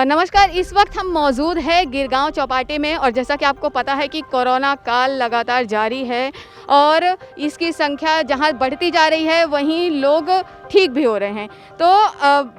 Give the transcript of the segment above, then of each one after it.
नमस्कार, इस वक्त हम मौजूद है गिरगांव चौपाटी में और जैसा कि आपको पता है कि कोरोना काल लगातार जारी है और इसकी संख्या जहां बढ़ती जा रही है वहीं लोग ठीक भी हो रहे हैं। तो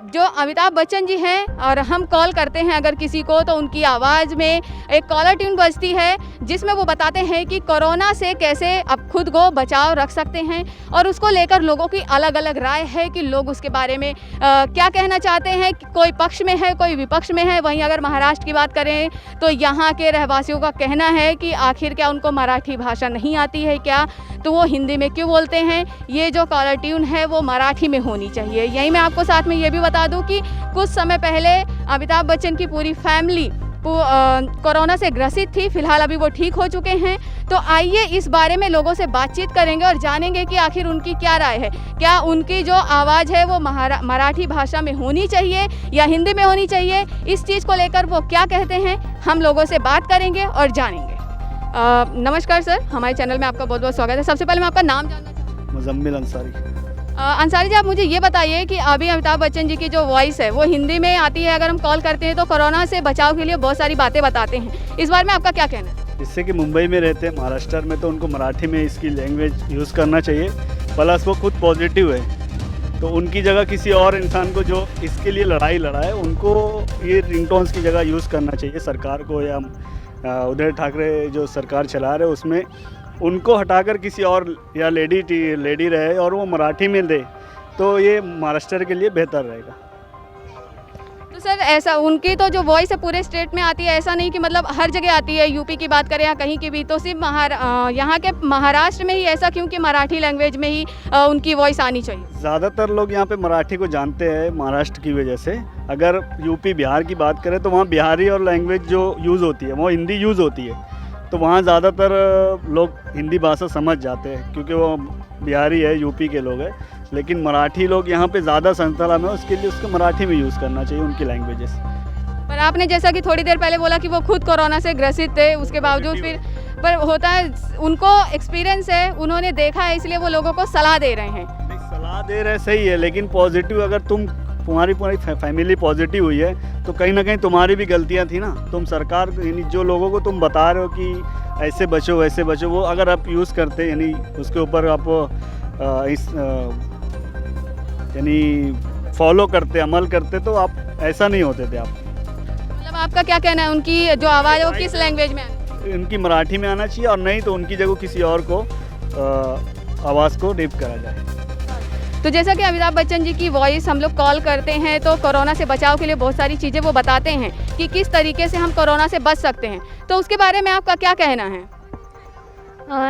जो अमिताभ बच्चन जी हैं और हम कॉल करते हैं अगर किसी को तो उनकी आवाज़ में एक कॉलर ट्यून बजती है जिसमें वो बताते हैं कि कोरोना से कैसे अब खुद को बचाव रख सकते हैं और उसको लेकर लोगों की अलग अलग राय है कि लोग उसके बारे में क्या कहना चाहते हैं। कोई पक्ष में है, कोई विपक्ष में है। वहीं अगर महाराष्ट्र की बात करें तो यहाँ के रहवासियों का कहना है कि आखिर क्या उनको मराठी भाषा नहीं आती है क्या, तो वो हिंदी में क्यों बोलते हैं। ये जो कॉलर ट्यून है वो मराठी में होनी चाहिए। यही मैं आपको साथ में ये भी बता दूं कि कुछ समय पहले अमिताभ बच्चन की पूरी फैमिली कोरोना से ग्रसित थी। फिलहाल अभी वो ठीक हो चुके हैं। तो आइए इस बारे में लोगों से बातचीत करेंगे और जानेंगे कि आखिर उनकी क्या राय है। क्या उनकी जो आवाज़ है वो मराठी भाषा में होनी चाहिए या हिंदी में होनी चाहिए, इस चीज़ को लेकर वो क्या कहते हैं हम लोगों से बात करेंगे और जानेंगे। नमस्कार सर, हमारे चैनल में आपका बहुत बहुत स्वागत है। सबसे पहले मैं आपका नाम जानना चाहूँगी। मुजम्मिल अंसारी। अंसारी जी, आप मुझे ये बताइए कि अभी अमिताभ बच्चन जी की जो वॉइस है वो हिंदी में आती है। अगर हम कॉल करते हैं तो कोरोना से बचाव के लिए बहुत सारी बातें बताते हैं। इस बारे में आपका क्या कहना है? जिससे कि मुंबई में रहते हैं, महाराष्ट्र में, तो उनको मराठी में इसकी लैंग्वेज यूज़ करना चाहिए। प्लस वो खुद पॉजिटिव है, तो उनकी जगह किसी और इंसान को जो इसके लिए लड़ा है उनको ये रिंगटोन्स की जगह यूज़ करना चाहिए। सरकार को या उद्धव ठाकरे जो सरकार चला रहे उसमें उनको हटाकर किसी और या लेडी रहे और वो मराठी में दे तो ये महाराष्ट्र के लिए बेहतर रहेगा। तो सर ऐसा उनकी तो जो वॉइस है पूरे स्टेट में आती है, ऐसा नहीं कि मतलब हर जगह आती है। यूपी की बात करें या कहीं की भी, तो सिर्फ यहाँ के महाराष्ट्र में ही ऐसा क्यों कि मराठी लैंग्वेज में ही उनकी वॉइस आनी चाहिए? ज़्यादातर लोग यहाँ पे मराठी को जानते हैं महाराष्ट्र की वजह से। अगर यूपी बिहार की बात करें तो वहाँ बिहारी और लैंग्वेज जो यूज़ होती है वो हिंदी यूज़ होती है, तो वहाँ ज़्यादातर लोग हिंदी भाषा समझ जाते हैं क्योंकि वो बिहारी है, यूपी के लोग हैं। लेकिन मराठी लोग यहाँ पे ज़्यादा संख्या में, उसके लिए उसको मराठी में यूज़ करना चाहिए उनकी लैंग्वेजेस। पर आपने जैसा कि थोड़ी देर पहले बोला कि वो खुद कोरोना से ग्रसित थे, उसके बावजूद फिर पर होता है उनको एक्सपीरियंस है, उन्होंने देखा है, इसलिए वो लोगों को सलाह दे रहे हैं। सलाह दे रहे सही है, लेकिन पॉजिटिव अगर तुम्हारी पूरी फैमिली पॉजिटिव हुई है तो कहीं ना कहीं तुम्हारी भी गलतियां थी ना। तुम सरकार यानी जो लोगों को तुम बता रहे हो कि ऐसे बचो वैसे बचो, वो अगर आप यूज़ करते यानी उसके ऊपर आप यानी फॉलो करते, अमल करते, तो आप ऐसा नहीं होते थे। आप मतलब आपका क्या कहना है उनकी जो आवाज़ है वो किस लैंग्वेज में आनी? उनकी मराठी में आना चाहिए, और नहीं तो उनकी जगह किसी और को आवाज़ को डिप करा जाए। तो जैसा कि अमिताभ बच्चन जी की वॉइस हम लोग कॉल करते हैं तो कोरोना से बचाव के लिए बहुत सारी चीज़ें वो बताते हैं कि किस तरीके से हम कोरोना से बच सकते हैं, तो उसके बारे में आपका क्या कहना है?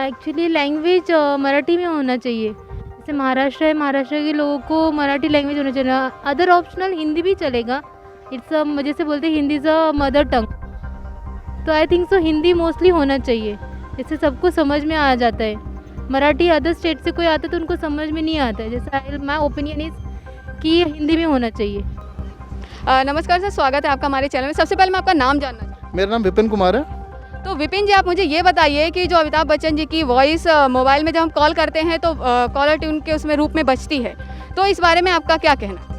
एक्चुअली लैंग्वेज मराठी में होना चाहिए। जैसे महाराष्ट्र है, महाराष्ट्र के लोगों को मराठी लैंग्वेज होना चाहिए। अदर ऑप्शनल हिंदी भी चलेगा। इट्स जैसे बोलते हैं Hindi is a mother tongue, तो I think so Hindi mostly होना चाहिए, इससे सबको समझ में आ जाता है। मराठी अदर स्टेट से कोई आता है तो उनको समझ में नहीं आता है। जैसे माय ओपिनियन इज़ कि हिंदी में होना चाहिए। नमस्कार सर, स्वागत है आपका हमारे चैनल में। सबसे पहले मैं आपका नाम जानना चाहूँगी। मेरा नाम विपिन कुमार है। तो विपिन जी, आप मुझे ये बताइए कि जो अमिताभ बच्चन जी की वॉइस मोबाइल में जब हम कॉल करते हैं तो कॉलर ट्यून के उसमें रूप में बजती है, तो इस बारे में आपका क्या कहना है?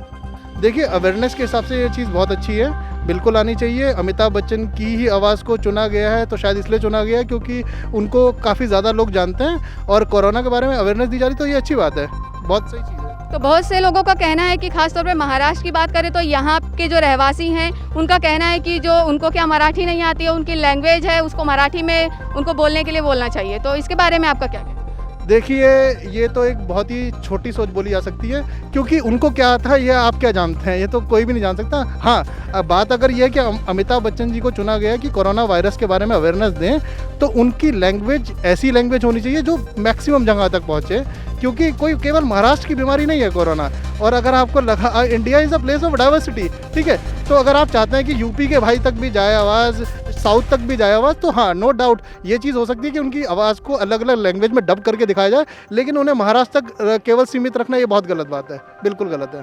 देखिए, अवेयरनेस के हिसाब से ये चीज़ बहुत अच्छी है, बिल्कुल आनी चाहिए। अमिताभ बच्चन की ही आवाज़ को चुना गया है, तो शायद इसलिए चुना गया है क्योंकि उनको काफ़ी ज़्यादा लोग जानते हैं और कोरोना के बारे में अवेयरनेस दी जा रही, तो ये अच्छी बात है, बहुत सही चीज़ है। तो बहुत से लोगों का कहना है कि खासतौर पे महाराष्ट्र की बात करें तो यहाँ के जो रहवासी हैं उनका कहना है कि जो उनको क्या मराठी नहीं आती है, उनकी लैंग्वेज है उसको मराठी में उनको बोलने के लिए बोलना चाहिए, तो इसके बारे में आपका क्या कहना है? देखिए, ये तो एक बहुत ही छोटी सोच बोली जा सकती है, क्योंकि उनको क्या था ये आप क्या जानते हैं, ये तो कोई भी नहीं जान सकता। हाँ, अब बात अगर ये है कि अमिताभ बच्चन जी को चुना गया है कि कोरोना वायरस के बारे में अवेयरनेस दें, तो उनकी लैंग्वेज ऐसी लैंग्वेज होनी चाहिए जो मैक्सिमम जगह तक पहुँचे, क्योंकि कोई केवल महाराष्ट्र की बीमारी नहीं है कोरोना। और अगर आपको लगा India is a place of diversity, ठीक है, तो अगर आप चाहते हैं कि यूपी के भाई तक भी जाए आवाज़, साउथ तक भी जाए आवाज़, तो हाँ, नो डाउट ये चीज़ हो सकती है कि उनकी आवाज़ को अलग अलग लैंग्वेज में डब करके दिखाया जाए, लेकिन उन्हें महाराष्ट्र तक केवल सीमित रखना ये बहुत गलत बात है, बिल्कुल गलत है।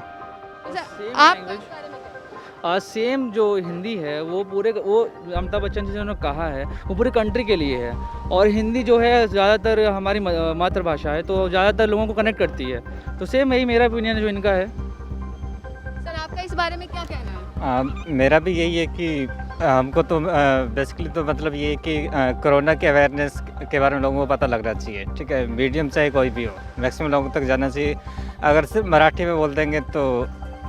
आप सेम जो हिंदी है वो वो अमिताभ बच्चन जी ने कहा है वो पूरे कंट्री के लिए है, और हिंदी जो है ज़्यादातर हमारी मातृभाषा है तो ज़्यादातर लोगों को कनेक्ट करती है। तो सेम यही मेरा ओपिनियन है जो इनका है। सर आपका इस बारे में क्या कहना है? मेरा भी यही है कि हमको तो बेसिकली तो मतलब ये है कि कोरोना के अवेयरनेस के बारे में लोगों को पता लगना चाहिए, ठीक है। मीडियम चाहे कोई भी हो, मैक्सिमम लोगों तक जाना चाहिए। अगर सिर्फ मराठी में बोल देंगे तो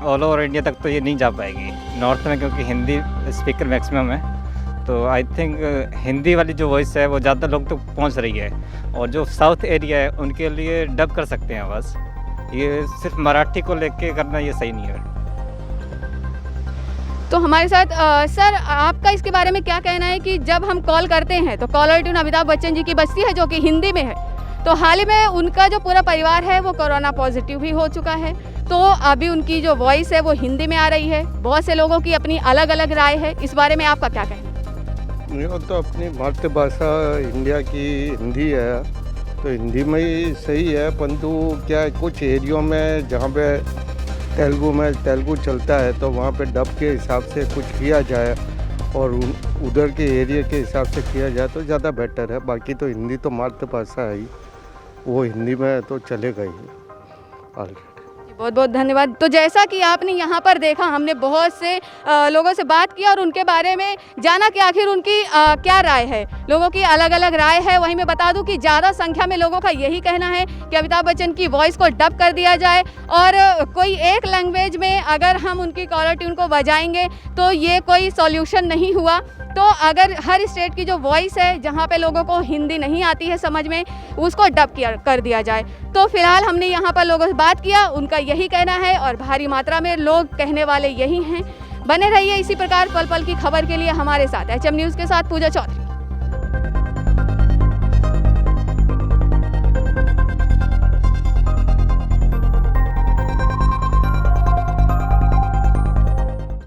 ऑल ओवर इंडिया तक तो ये नहीं जा पाएगी, नॉर्थ में, क्योंकि हिंदी स्पीकर मैक्सिमम है। तो आई थिंक हिंदी वाली जो वॉइस है वो ज़्यादा लोग तक पहुंच रही है, और जो साउथ एरिया है उनके लिए डब कर सकते हैं बस। ये सिर्फ मराठी को लेके करना ये सही नहीं है। तो हमारे साथ सर आपका इसके बारे में क्या कहना है कि जब हम कॉल करते हैं तो कॉलर ट्यून अमिताभ बच्चन जी की बजती है जो कि हिंदी में है, तो हाल ही में उनका जो पूरा परिवार है वो कोरोना पॉजिटिव भी हो चुका है, तो अभी उनकी जो वॉइस है वो हिंदी में आ रही है। बहुत से लोगों की अपनी अलग अलग राय है, इस बारे में आपका क्या कहना है? ये तो अपनी मातृभाषा इंडिया की हिंदी है, तो हिंदी में ही सही है, परंतु क्या है कुछ एरियो में जहाँ पे तेलुगु चलता है तो वहाँ पे डब के हिसाब से कुछ किया जाए और उधर के एरिया के हिसाब से किया जाए तो ज़्यादा बेटर है। बाकी तो हिंदी तो मातृभाषा है ही, वो हिंदी में तो चलेगा ही। बहुत बहुत धन्यवाद। तो जैसा कि आपने यहाँ पर देखा, हमने बहुत से लोगों से बात की और उनके बारे में जाना कि आखिर उनकी क्या राय है। लोगों की अलग अलग राय है। वहीं मैं बता दूं कि ज़्यादा संख्या में लोगों का यही कहना है कि अमिताभ बच्चन की वॉइस को डब कर दिया जाए, और कोई एक लैंग्वेज में अगर हम उनकी कॉलर ट्यून को बजाएंगे तो ये कोई सॉल्यूशन नहीं हुआ। तो अगर हर स्टेट की जो वॉइस है, जहाँ पे लोगों को हिंदी नहीं आती है समझ में, उसको डब कर दिया जाए। तो फिलहाल हमने यहाँ पर लोगों से बात किया, उनका यही कहना है और भारी मात्रा में लोग कहने वाले यही हैं। बने रहिए इसी प्रकार पल पल की खबर के लिए हमारे साथ। HM न्यूज़ के साथ पूजा चौधरी।